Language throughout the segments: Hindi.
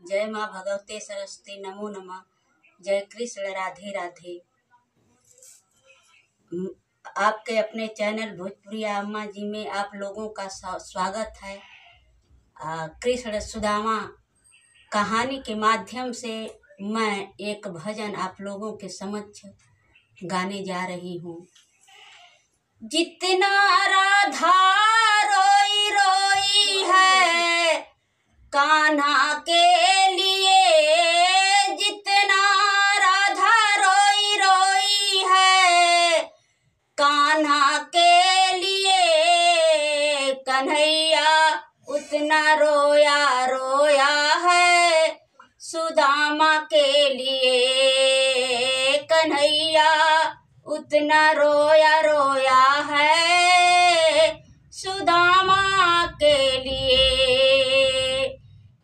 जय माँ भगवते सरस्वती, नमो नमः। जय कृष्ण, राधे राधे। आपके अपने चैनल भोजपुरी अम्मा जी में आप लोगों का स्वागत है। कृष्ण सुदामा कहानी के माध्यम से मैं एक भजन आप लोगों के समक्ष गाने जा रही हूँ। जितना राधा रोई रोई है कान्हा के लिए, जितना राधा रोई रोई है कान्हा के लिए, कन्हैया उतना रोया रोया है सुदामा के लिए, कन्हैया उतना रोया रोया है सुदामा के लिए।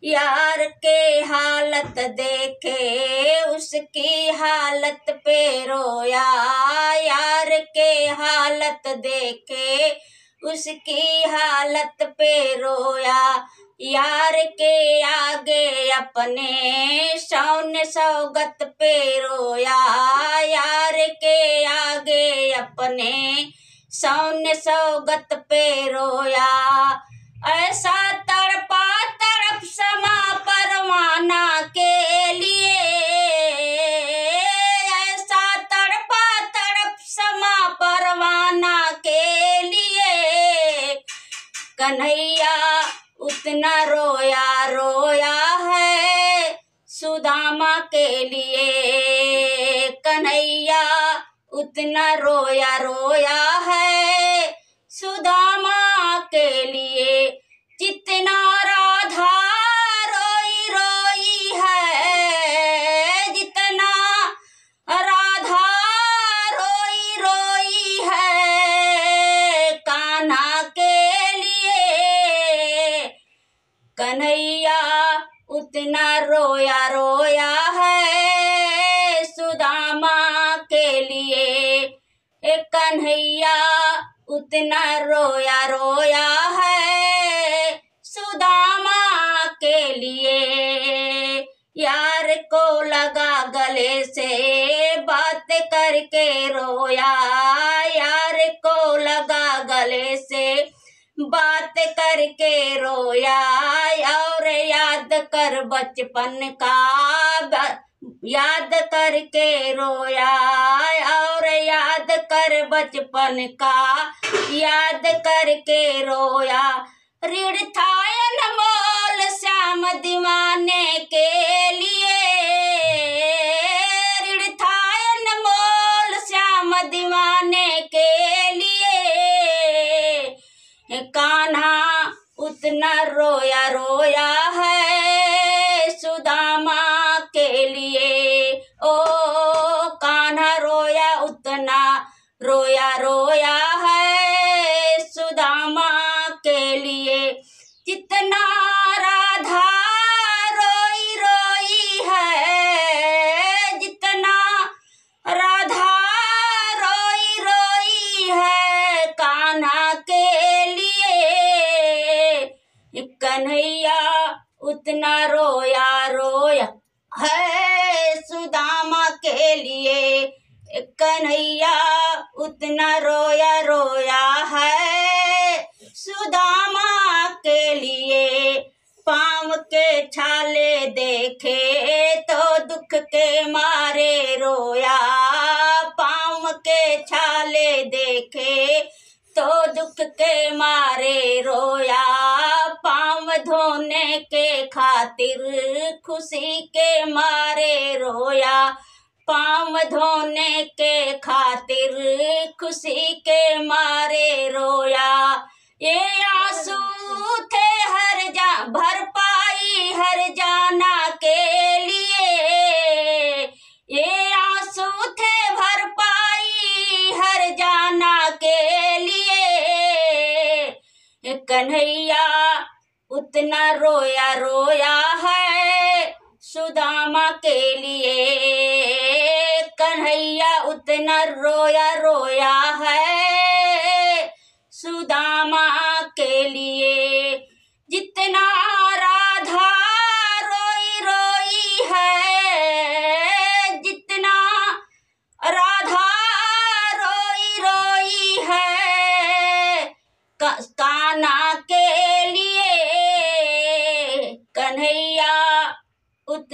यार के हालत देखे उसकी हालत पे रोया, यार के हालत देखे उसकी हालत पे रोया, यार के आगे अपने शौन सौगत पे रोया, यार के आगे अपने शौन सौगत पे रोया। ऐसा तड़पा तड़प समा परवाना के लिए, ऐसा तड़पा तड़प समा परवाना के लिए, कन्हैया उतना रोया रोया है सुदामा के लिए, कन्हैया उतना रोया रोया है सुदामा के लिए। जितना राधा रोई रोई है, जितना राधा रोई रोई है कान्हा के लिए, कन्हैया उतना रोया रोया है सुदामा के लिए, कन्हैया उतना रोया रोया है सुदामा के लिए। यार को लगा गले से बात करके रोया, यार को लगा गले से बात करके रोया, और याद कर बचपन का याद करके रोया, और याद कर बचपन का याद करके रोया। ऋण था अनमोल श्याम दीवाने के लिए, ऋण था अनमोल श्याम दीवाने के लिए, कान्हा उतना रोया रोया है सुदामा के लिए। ओ कान्हा रोया उतना रोया रोया है सुदामा के लिए। जितना राधा रोई रोई है, जितना राधा रोई रोई है कान्हा के लिए, कन्हैया उतना रोया रोया है सुदामा के लिए, कन्हैया उतना रोया रोया है सुदामा के लिए। पाँव के छाले देखे तो दुख के मारे रोया, पाँव के छाले देखे तो दुख के मारे रोया, पाँव धोने के खातिर खुशी के मारे रोया, पाँव धोने के खातिर खुशी के मारे रोया। ये आंसू थे भरपाई हर जाना के लिए, ये आंसू थे भरपाई हर जाना के लिए, कन्हैया उतना रोया रोया है सुदामा के लिए, कन्हैया उतना रोया रोया है सुदामा के लिए। जितना राधा रोई रोई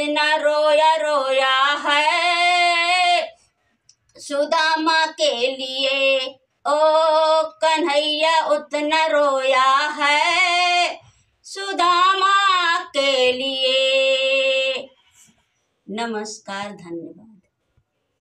जितना रोया रोया है सुदामा के लिए, ओ कन्हैया उतना रोया है सुदामा के लिए। नमस्कार, धन्यवाद।